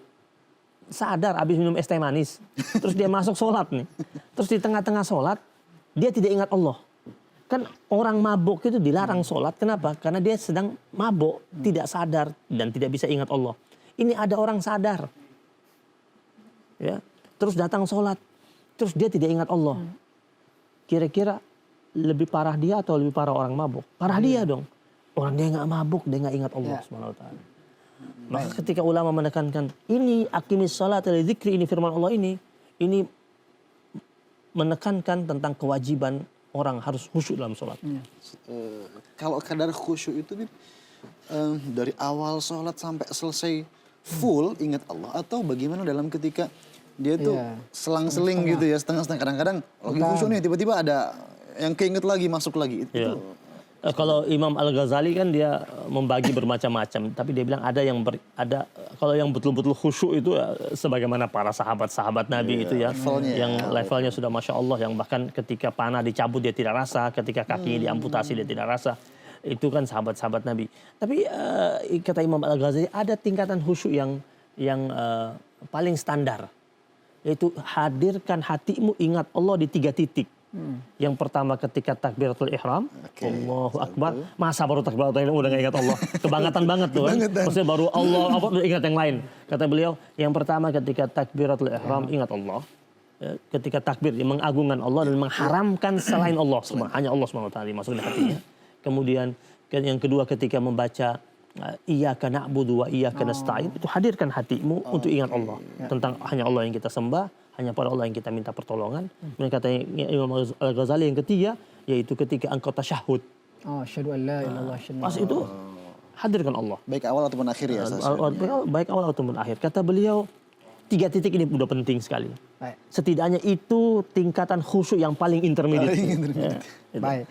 B: sadar habis minum es teh manis, terus dia masuk sholat nih, terus di tengah-tengah sholat dia tidak ingat Allah. Kan orang mabok itu dilarang sholat, kenapa? Karena dia sedang mabok, tidak sadar dan tidak bisa ingat Allah. Ini ada orang sadar, ya, terus datang sholat, terus dia tidak ingat Allah. Kira-kira lebih parah dia atau lebih parah orang mabuk? Parah dia dong. Orang dia nggak mabuk, dia nggak ingat Allah Subhanahu wa Ta'ala. Maka ketika ulama menekankan ini aqimis salat li dzikri, ini firman Allah ini menekankan tentang kewajiban orang harus khusyuk dalam sholat.
C: Kalau kadar khusyuk itu dari awal sholat sampai selesai full ingat Allah, atau bagaimana dalam ketika dia tuh selang-seling gitu ya, setengah-setengah, kadang-kadang lagi khusyuk nih tiba-tiba ada yang keinget lagi masuk lagi itu.
B: Kalau Imam Al-Ghazali kan dia membagi bermacam-macam, tapi dia bilang ada kalau yang betul-betul khusyuk itu sebagaimana para sahabat-sahabat Nabi itu ya, yang levelnya sudah Masya Allah, yang bahkan ketika panah dicabut dia tidak rasa, ketika kakinya diamputasi dia tidak rasa. Itu kan sahabat-sahabat Nabi. Tapi kata Imam Al-Ghazali ada tingkatan khusyuk yang paling standar, yaitu hadirkan hatimu ingat Allah di 3 titik. Yang pertama ketika takbiratul ihram, Allahu Akbar. Masa baru takbiratul ihram udah gak ingat Allah? Kebangetan banget tuh kan. Maksudnya baru Allah apa udah ingat yang lain. Kata beliau, yang pertama ketika takbiratul ihram ingat Allah. Ketika takbir mengagungkan Allah dan mengharamkan selain Allah, hanya Allah SWT masuk di hatinya. Kemudian yang kedua ketika membaca iyyaka na'budu wa iyyaka nasta'in, itu hadirkan hatimu untuk ingat Allah, tentang hanya Allah yang kita sembah, hanya pada Allah yang kita minta pertolongan. Kemudian kata Imam Al-Ghazali yang ketiga, yaitu ketika engkau tasyahud.
A: Asyhadu an la ilaha illallah.
B: Pas itu hadirkan Allah.
C: Baik awal ataupun akhir ya.
B: Baik awal ataupun akhir. Kata beliau 3 titik ini udah penting sekali. Setidaknya itu tingkatan khusyuk yang paling intermediate.
A: Baik.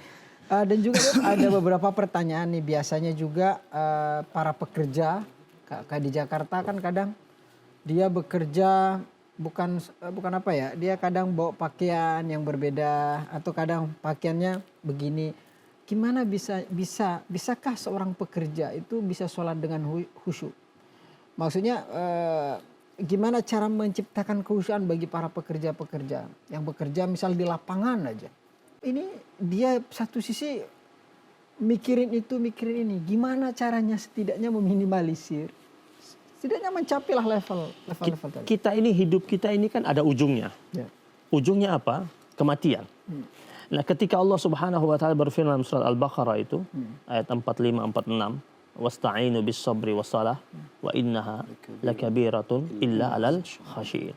A: Dan juga ada beberapa pertanyaan nih, biasanya juga para pekerja kayak di Jakarta kan kadang dia bekerja bukan apa ya, dia kadang bawa pakaian yang berbeda atau kadang pakaiannya begini. Gimana bisakah seorang pekerja itu bisa sholat dengan khusyuk? Maksudnya gimana cara menciptakan kekhusyukan bagi para pekerja-pekerja yang bekerja misal di lapangan aja? Ini dia satu sisi mikirin itu, mikirin ini. Gimana caranya setidaknya meminimalisir? Setidaknya mencapailah level tadi.
B: Hidup kita ini kan ada ujungnya. Ujungnya apa? Kematian. Nah, ketika Allah Subhanahu wa Ta'ala berfirman dalam surat Al-Baqarah itu ayat 45-46, wasta'inu bis sabri wassalah wa innaha lakabiratun illa 'alal khashiyin.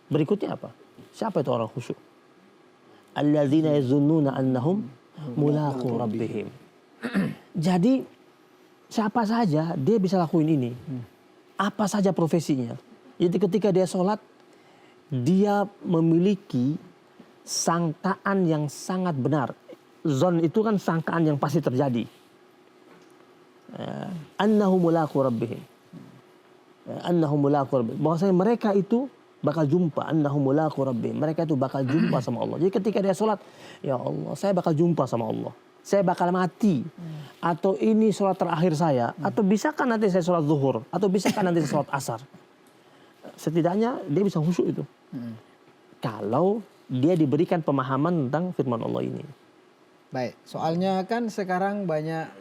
B: Berikutnya apa? Siapa itu orang khusyuk? Alladzina yazunnuna annahum mulaqu rabbihim. Jadi siapa saja dia bisa lakuin ini. Apa saja profesinya. Jadi ketika dia sholat, dia memiliki sangkaan yang sangat benar. Zon itu kan sangkaan yang pasti terjadi. Annahum mulaqu rabbihim. Annahum mulaqu rabbihim. Bahwasanya mereka itu bakal jumpa. Annahum mulaqu rabbihim. Mereka itu bakal jumpa sama Allah. Jadi ketika dia sholat, ya Allah, saya bakal jumpa sama Allah. Saya bakal mati, atau ini sholat terakhir saya, atau bisakah nanti saya sholat zuhur, atau bisakah nanti saya sholat asar. Setidaknya dia bisa khusyuk itu. Kalau dia diberikan pemahaman tentang firman Allah ini.
A: Baik, soalnya kan sekarang banyak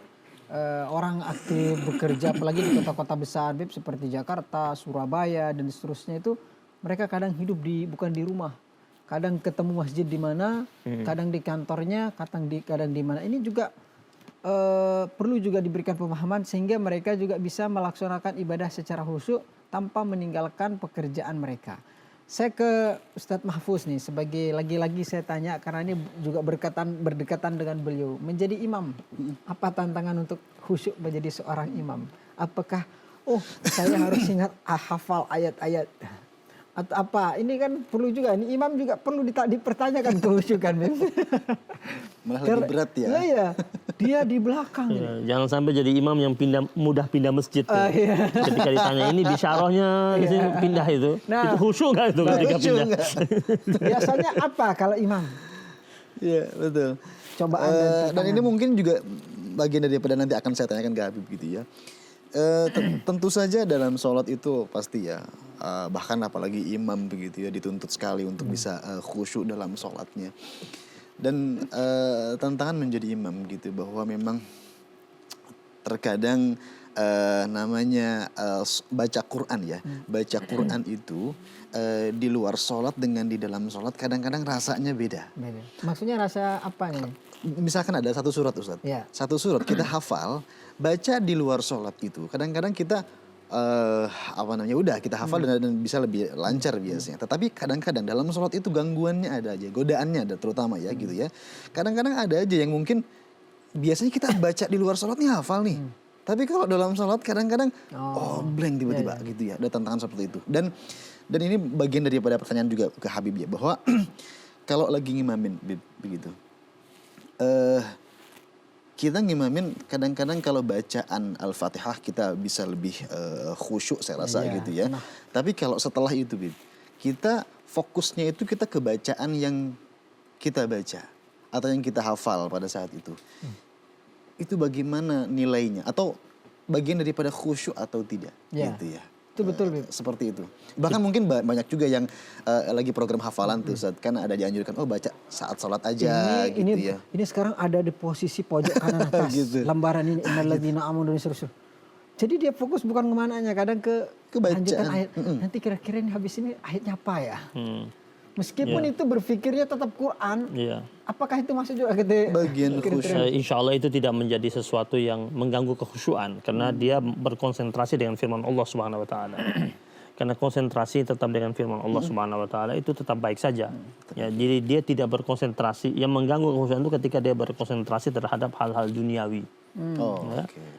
A: orang aktif bekerja, apalagi di kota-kota besar, Bib, seperti Jakarta, Surabaya, dan seterusnya itu, mereka kadang hidup bukan di rumah. Kadang ketemu masjid di mana, kadang di kantornya, kadang di mana. Ini juga perlu juga diberikan pemahaman sehingga mereka juga bisa melaksanakan ibadah secara khusyuk tanpa meninggalkan pekerjaan mereka. Saya ke Ustadz Mahfuz nih, sebagai lagi-lagi saya tanya karena ini juga berdekatan dengan beliau. Menjadi imam, apa tantangan untuk khusyuk menjadi seorang imam? Apakah, saya harus ingat hafal ayat-ayat? Atau apa? Ini kan perlu juga. Ini imam juga perlu dipertanyakan kehusyukan.
C: Malah lebih berat ya.
A: Iya, dia di belakang.
B: Ya, jangan sampai jadi imam yang mudah pindah masjid.
A: Iya.
B: Ketika ditanya ini bisyarahnya di sini pindah itu. Itu khusyuk nggak itu ketika pindah?
A: Biasanya apa kalau imam?
C: Iya, betul.
A: Coba Anda
C: dan ini mungkin juga bagian daripada nanti akan saya tanyakan ke Habib gitu ya. Tentu saja dalam sholat itu pasti ya, bahkan apalagi imam begitu ya, dituntut sekali untuk bisa khusyuk dalam sholatnya. Dan tantangan menjadi imam gitu, bahwa memang terkadang namanya baca Quran ya, baca Quran itu di luar sholat dengan di dalam sholat kadang-kadang rasanya beda.
A: Maksudnya rasa apa nih?
C: Misalkan ada satu surat Ustadz,
A: Ya.
C: satu surat kita hafal, baca di luar sholat itu kadang-kadang kita udah kita hafal dan bisa lebih lancar biasanya. Tetapi kadang-kadang dalam sholat itu gangguannya ada aja, godaannya ada terutama ya gitu ya. Kadang-kadang ada aja yang mungkin biasanya kita baca di luar sholat nih hafal nih. Tapi kalau dalam sholat kadang-kadang blank tiba-tiba gitu ya. Ada tantangan seperti itu. Dan ini bagian daripada pertanyaan juga ke Habib ya, bahwa kalau lagi ngimamin begitu. Kita ngimamin kadang-kadang kalau bacaan Al-Fatihah kita bisa lebih khusyuk saya rasa gitu ya. Tapi kalau setelah itu Bib, kita fokusnya itu kita ke bacaan yang kita baca atau yang kita hafal pada saat itu. Itu bagaimana nilainya atau bagian daripada khusyuk atau tidak gitu ya.
A: Itu betul, Bib.
C: Seperti itu. Bahkan mungkin banyak juga yang lagi program hafalan tuh Ustaz, kan ada dianjurkan baca saat sholat aja gitu ya.
A: Ini sekarang ada di posisi pojok kanan atas.
C: Gitu.
A: Lembaran ini innalladzina amanu dan seterusnya. Jadi dia fokus bukan kemananya, kadang ke lanjutan ayat. Nanti kira-kira ini habis ini ayatnya apa ya? Meskipun itu berpikirnya tetap Quran, apakah itu masuk juga ke
C: bagian khusyuk?
B: Insya Allah itu tidak menjadi sesuatu yang mengganggu kekhusyuan karena dia berkonsentrasi dengan firman Allah Subhanahu Wa Taala. Karena konsentrasi tetap dengan firman Allah Subhanahu Wa Taala itu tetap baik saja. Ya, jadi dia tidak berkonsentrasi. Yang mengganggu kekhusyuan itu ketika dia berkonsentrasi terhadap hal-hal duniawi.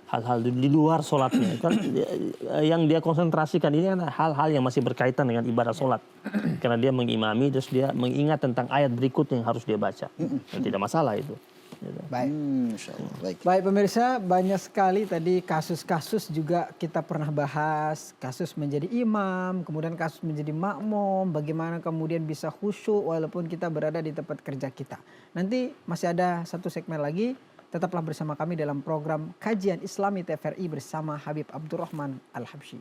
B: Hal-hal di luar sholatnya kan, yang dia konsentrasikan ini kan hal-hal yang masih berkaitan dengan ibadah sholat karena dia mengimami terus dia mengingat tentang ayat berikutnya yang harus dia baca. Tidak masalah itu.
A: Baik.
C: Baik.
A: Baik pemirsa, banyak sekali tadi kasus-kasus juga kita pernah bahas. Kasus menjadi imam, kemudian kasus menjadi makmum, bagaimana kemudian bisa khusyuk walaupun kita berada di tempat kerja kita. Nanti masih ada satu segmen lagi. Tetaplah bersama kami dalam program Kajian Islami TVRI bersama Habib Abdurrahman Al-Habsyi.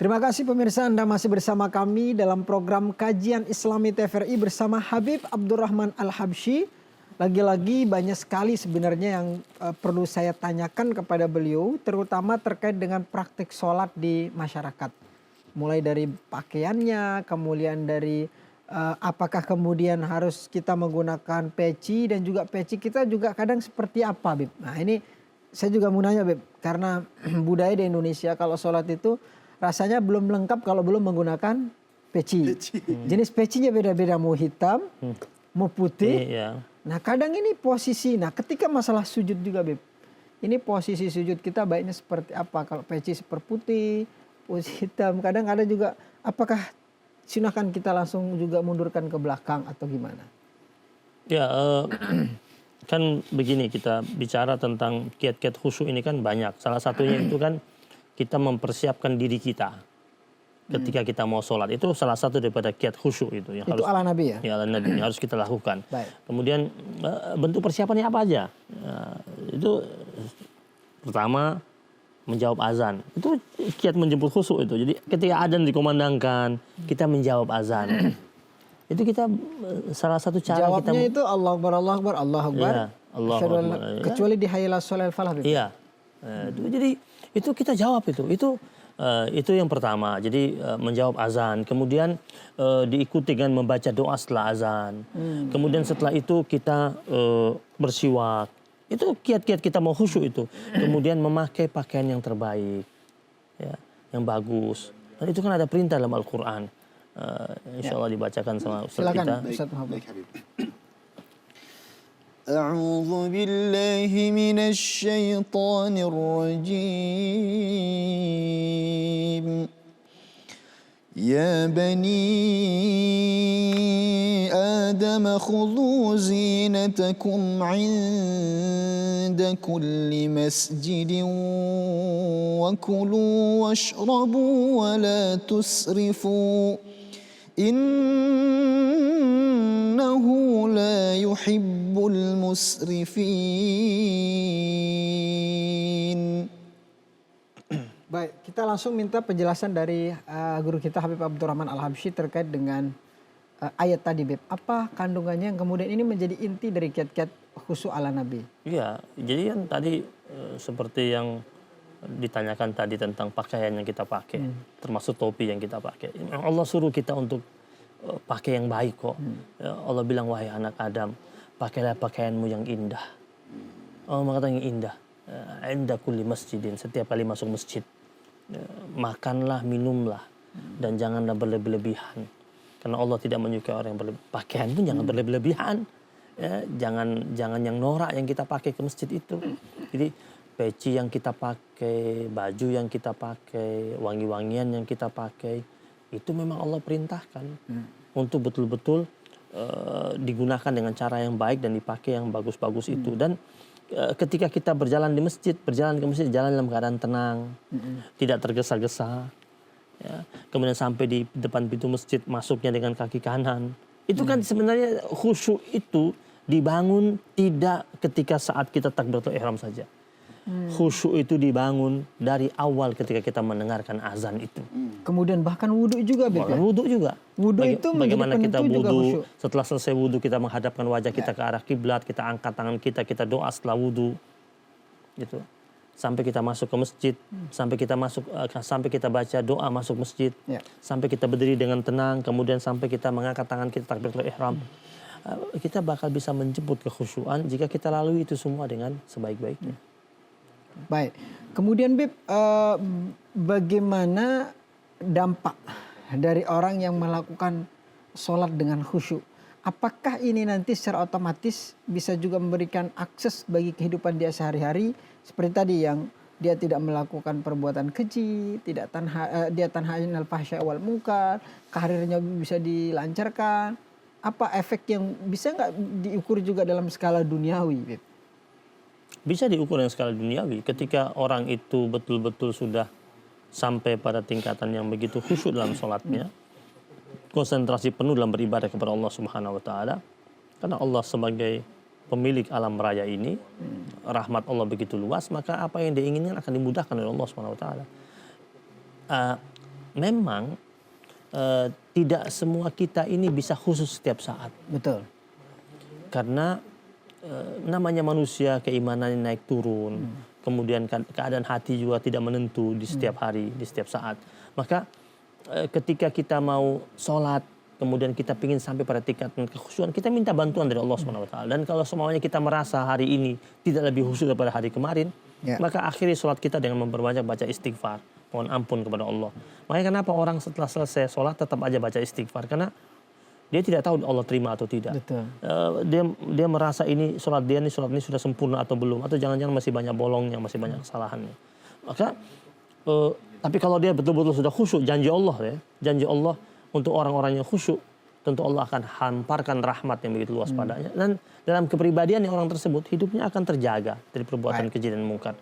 A: Terima kasih pemirsa, Anda masih bersama kami dalam program Kajian Islami TVRI bersama Habib Abdurrahman Al-Habsyi. Lagi-lagi banyak sekali sebenarnya yang perlu saya tanyakan kepada beliau, terutama terkait dengan praktik sholat di masyarakat. Mulai dari pakaiannya, kemudian dari apakah kemudian harus kita menggunakan peci, dan juga peci kita juga kadang seperti apa, Bib. Nah ini saya juga mau nanya, Bib, karena budaya di Indonesia kalau sholat itu rasanya belum lengkap kalau belum menggunakan peci. Jenis pecinya beda-beda, mau hitam, mau putih.
B: Iya.
A: Nah kadang ini posisi, nah ketika masalah sujud juga, Bib. Ini posisi sujud kita baiknya seperti apa? Kalau peci seperti putih, posisi hitam. Kadang ada juga, apakah silakan kita langsung juga mundurkan ke belakang atau gimana?
B: Ya, kan begini, kita bicara tentang kiat-kiat khusyuk ini kan banyak. Salah satunya itu kan kita mempersiapkan diri kita ketika kita mau sholat. Itu salah satu daripada kiat khusyuk itu yang
A: Itu
B: harus
A: ala Nabi ya?
B: ya ala Nabi yang harus kita lakukan.
A: Baik.
B: Kemudian bentuk persiapannya apa aja? Itu pertama menjawab azan. Itu kiat menjemput khusyuk itu. Jadi ketika azan dikumandangkan, kita menjawab azan. Itu kita salah satu cara
A: Jawabnya
B: kita
A: itu Allahu Akbar, Allahu Akbar, Allahu Akbar.
B: Iya, Allahu
A: Asyhadu an la-
B: Akbar, iya.
A: Kecuali di hayya 'alas shalah falah, Bib.
B: Iya. Jadi itu kita jawab itu. Itu yang pertama. Jadi menjawab azan. Kemudian diikuti dengan membaca doa setelah azan. Kemudian setelah itu kita bersiwak. Itu kiat-kiat kita mau khusyuk itu. Kemudian memakai pakaian yang terbaik, ya, yang bagus. Dan itu kan ada perintah dalam Al-Quran. Insya Allah dibacakan sama Ustaz
A: Silakan,
B: kita.
A: Ustaz Muhammad.
C: Baik, Habib. أعوذ بالله من الشيطان الرجيم يا بني آدم خذوا زينتكم عند كل مسجد وكلوا واشربوا ولا تسرفوا إنه لا يحب المسرفين.
A: Baik, kita langsung minta penjelasan dari guru kita Habib Abdurrahman Al-Habsyi terkait dengan ayat tadi, Bib. Apa kandungannya yang kemudian ini menjadi inti dari kiat-kiat khusyuk ala Nabi?
B: Iya, jadi kan tadi seperti yang ditanyakan tadi tentang pakaian yang kita pakai, termasuk topi yang kita pakai. Allah suruh kita untuk pakai yang baik kok. Ya, Allah bilang, wahai anak Adam, pakailah pakaianmu yang indah. Allah mengatakan yang indah. Inda kulli masjidin, setiap kali masuk masjid. Makanlah, minumlah, dan janganlah berlebih-lebihan. Karena Allah tidak menyukai orang yang berlebih. Pakaian pun jangan berlebih-lebihan. Ya, jangan yang norak yang kita pakai ke masjid itu. Jadi peci yang kita pakai, baju yang kita pakai, wangi-wangian yang kita pakai, itu memang Allah perintahkan untuk betul-betul digunakan dengan cara yang baik dan dipakai yang bagus-bagus itu. Dan ketika kita berjalan di masjid, berjalan ke masjid, jalan dalam keadaan tenang, tidak tergesa-gesa. Ya. Kemudian sampai di depan pintu masjid, masuknya dengan kaki kanan. Itu kan sebenarnya khusyuk itu dibangun tidak ketika saat kita takbiratul ihram saja. Khusyuk itu dibangun dari awal ketika kita mendengarkan azan itu.
A: Kemudian bahkan wudhu juga, Bib.
B: Bahkan wudhu juga.
A: Wudhu itu menjadi
B: bagaimana kita
A: penentu juga
B: wudhu,
A: khusyuk.
B: setelah selesai wudhu kita menghadapkan wajah kita ke arah kiblat, kita angkat tangan kita doa setelah wudhu. Gitu. Sampai kita masuk ke masjid, sampai kita baca doa masuk masjid, sampai kita berdiri dengan tenang, kemudian sampai kita mengangkat tangan kita takbiratul ihram. Kita bakal bisa menjemput kekhusyuan jika kita lalui itu semua dengan sebaik-baiknya.
A: Baik, kemudian Bib, bagaimana dampak dari orang yang melakukan sholat dengan khusyuk? Apakah ini nanti secara otomatis bisa juga memberikan akses bagi kehidupan dia sehari-hari? Seperti tadi yang dia tidak melakukan perbuatan keji, dia tanhain al-fahsya wal munkar, karirnya bisa dilancarkan. Apa efek yang bisa nggak diukur juga dalam skala duniawi, Bib?
B: Bisa diukur dengan skala duniawi ketika orang itu betul-betul sudah sampai pada tingkatan yang begitu khusyuk dalam sholatnya, konsentrasi penuh dalam beribadah kepada Allah Subhanahu wa taala. Karena Allah sebagai pemilik alam raya ini, rahmat Allah begitu luas, maka apa yang dia inginkan akan dimudahkan oleh Allah Subhanahu wa taala. memang tidak semua kita ini bisa khusyuk setiap saat.
A: Betul.
B: Karena namanya manusia, keimanannya naik turun, kemudian keadaan hati juga tidak menentu di setiap hari, di setiap saat. Maka ketika kita mau sholat, kemudian kita ingin sampai pada tingkat kekhusyuan, kita minta bantuan dari Allah SWT. Dan kalau semuanya kita merasa hari ini tidak lebih khusyuk daripada hari kemarin, maka akhiri sholat kita dengan memperbanyak baca istighfar, mohon ampun kepada Allah. Makanya kenapa orang setelah selesai sholat tetap aja baca istighfar? Karena dia tidak tahu Allah terima atau tidak.
A: Betul.
B: Dia merasa ini sholat ini sudah sempurna atau belum, atau jangan-jangan masih banyak bolongnya, masih banyak kesalahannya. Maka tapi kalau dia betul-betul sudah khusyuk, janji Allah untuk orang-orang yang khusyuk, tentu Allah akan hamparkan rahmat yang begitu luas padanya. Dan dalam kepribadian orang tersebut, hidupnya akan terjaga dari perbuatan keji dan mungkar.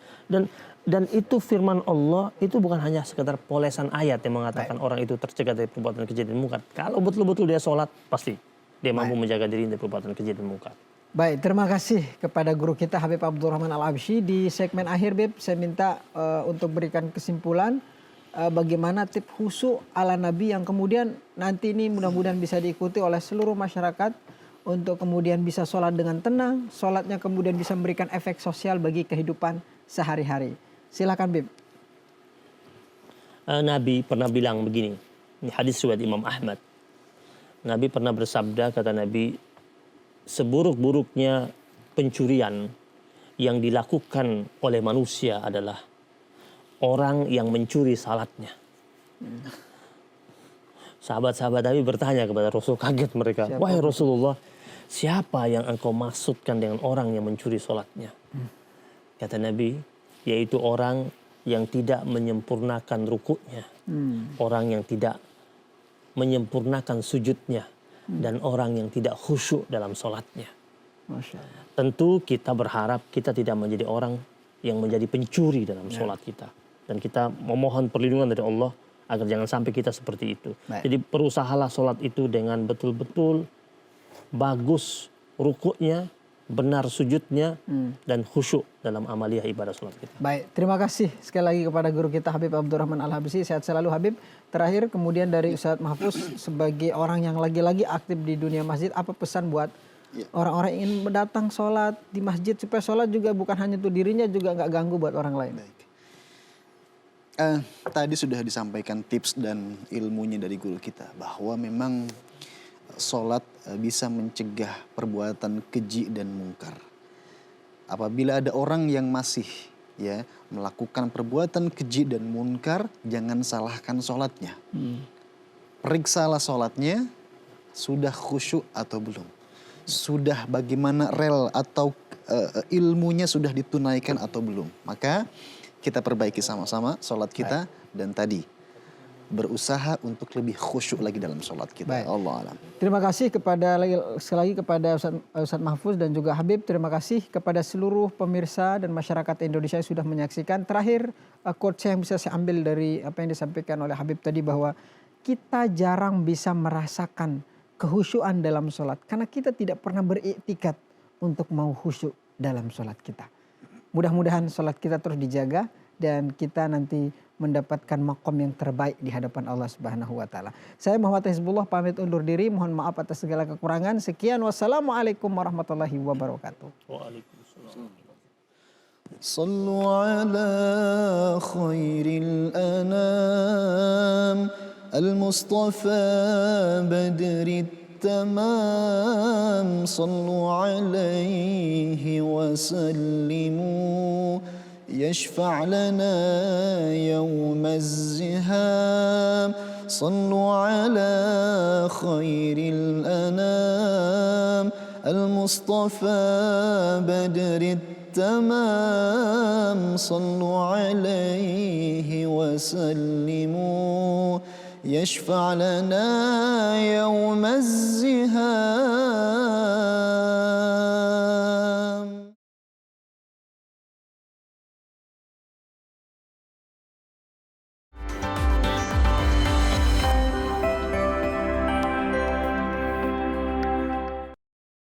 B: Dan itu firman Allah, itu bukan hanya sekedar polesan ayat yang mengatakan orang itu tercegah dari perbuatan keji dan mungkar. Kalau betul-betul dia sholat, pasti dia mampu menjaga diri dari perbuatan keji dan mungkar.
A: Baik, terima kasih kepada guru kita Habib Abdurrahman Al-Habsyi. Di segmen akhir, Beb, saya minta untuk berikan kesimpulan bagaimana tips khusyuk ala Nabi yang kemudian nanti ini mudah-mudahan bisa diikuti oleh seluruh masyarakat untuk kemudian bisa sholat dengan tenang, sholatnya kemudian bisa memberikan efek sosial bagi kehidupan sehari-hari. Silakan, Bib.
B: Nabi pernah bilang begini, ini hadis riwayat Imam Ahmad. Nabi pernah bersabda, kata Nabi, seburuk-buruknya pencurian yang dilakukan oleh manusia adalah orang yang mencuri salatnya. Sahabat-sahabat Nabi bertanya kepada Rasul, kaget mereka. Wahai Rasulullah, siapa yang engkau maksudkan dengan orang yang mencuri salatnya? Kata Nabi, yaitu orang yang tidak menyempurnakan rukuknya, orang yang tidak menyempurnakan sujudnya, dan orang yang tidak khusyuk dalam salatnya.
A: Masya Allah.
B: Tentu kita berharap kita tidak menjadi orang yang menjadi pencuri dalam salat kita. Dan kita memohon perlindungan dari Allah agar jangan sampai kita seperti itu. Jadi berusahalah sholat itu dengan betul-betul bagus rukuknya, benar sujudnya, dan khusyuk dalam amaliyah ibadah sholat kita.
A: Baik, terima kasih sekali lagi kepada guru kita Habib Abdurrahman Al-Habsyi. Sehat selalu, Habib. Terakhir kemudian dari Ustadz Mahfuz, sebagai orang yang lagi-lagi aktif di dunia masjid, apa pesan buat orang-orang yang ingin datang sholat di masjid supaya sholat juga bukan hanya untuk dirinya, juga nggak ganggu buat orang lain?
C: Baik. Tadi sudah disampaikan tips dan ilmunya dari guru kita bahwa memang sholat bisa mencegah perbuatan keji dan mungkar. Apabila ada orang yang masih melakukan perbuatan keji dan munkar, jangan salahkan sholatnya. Periksalah sholatnya, sudah khusyuk atau belum. Sudah bagaimana rel atau ilmunya sudah ditunaikan atau belum. Maka kita perbaiki sama-sama sholat kita. Dan tadi berusaha untuk lebih khusyuk lagi dalam sholat kita. Allah alam.
A: Terima kasih sekali lagi kepada Ustadz Mahfuz dan juga Habib. Terima kasih kepada seluruh pemirsa dan masyarakat Indonesia yang sudah menyaksikan. Terakhir, quotes yang bisa saya ambil dari apa yang disampaikan oleh Habib tadi, bahwa kita jarang bisa merasakan kehusyuan dalam sholat karena kita tidak pernah beriktikad untuk mau khusyuk dalam sholat kita. Mudah-mudahan sholat kita terus dijaga dan kita nanti mendapatkan makom yang terbaik di hadapan Allah Subhanahu wa taala. Saya Muhammad Hizbullah pamit undur diri, mohon maaf atas segala kekurangan. Sekian, wassalamualaikum warahmatullahi wabarakatuh.
B: Waalaikumsalam.
C: Sallu ala khairil anam al-Mustafa badrit التمام صلوا عليه وسلموا يشفع لنا يوم الزهام صلوا على خير الأنام المصطفى بدر التمام صلوا عليه وسلموا يشفع لنا يوم الزهام.